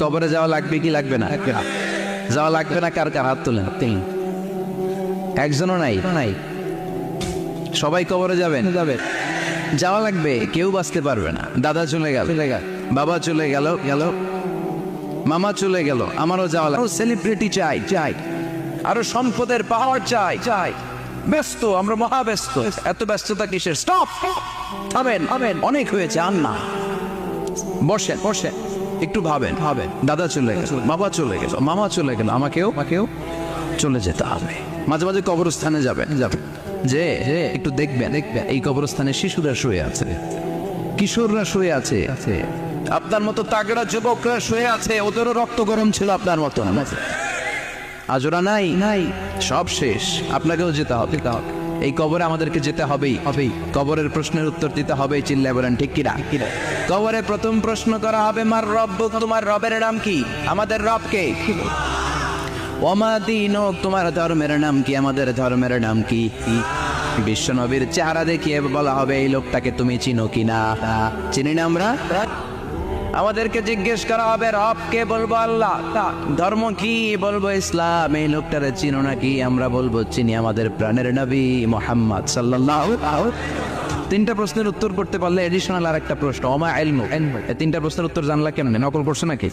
কবরে যাওয়া লাগবে কি লাগবে না? যাওয়া লাগবে না, কার কার হাত তোলেন? একজনও নাই। সবাই কবরে যাবেন? যাওয়া লাগবে, কেউ বাঁচতে পারবে না। দাদা চলে গেল, বাবা চলে গেল, মামা চলে গেল, আমারও যাওয়া লাগবে। সেলিব্রিটি চাই, আরো সম্পদের পাওয়ার চাই। ব্যস্ত, আমরা মহা ব্যস্ত। এত ব্যস্ততা কিসের? স্টপ, থামেন, অনেক হয়েছে, আর না। বসেন, একটু ভাবেন। দাদা চলে গেল, বাবা চলে গেল, মামা চলে গেল, আমাকেও চলে যেতে হবে। মাঝে মাঝে কবরস্থানে যাবেন, যে একটু দেখবেন এই কবরস্থানে শিশুরা শুয়ে আছে, কিশোররা শুয়ে আছে, আপনার মতো তাগড়া যুবকরা শুয়ে আছে, ওদেরও রক্ত গরম ছিল আপনার মতো। আজ ওরা নাই, সব শেষ। আপনাকেও যেতে হবে। এই কবরে আমাদেরকে যেতে হবেই। কবরের প্রশ্নের উত্তর দিতে হবে। চিল্লায় বলেন ঠিক কিনা? কবরে প্রথম প্রশ্ন করা হবে, মার রব্বুক, তোমার রবের নাম কি? আমাদের রব কে? ওমা দীনুক, তোমার ধর্মের নাম কি? আমাদের ধর্মের নাম কি? বিশ্ব নবীর চেহারা দেখিয়ে বলা হবে, এই লোকটাকে তুমি চিনো কিনা? চিনি না আমরা। আমাদেরকে জিজ্ঞেস করা হবে, রব কে? বলবো আল্লাহ। ধর্ম কি? বলবো ইসলাম। এই লোকটারে চিনো নাকি? আমরা বলবো চিনি, আমাদের প্রাণের নবী মুহাম্মদ সাল্লাল্লাহু আলাইহি। তিনটা প্রশ্নের উত্তর করতে পারলে এডিশনাল আর একটা প্রশ্ন, ওমা ইলমুক। এই তিনটা প্রশ্নের উত্তর জানলা কেন? নকল করছো নাকি?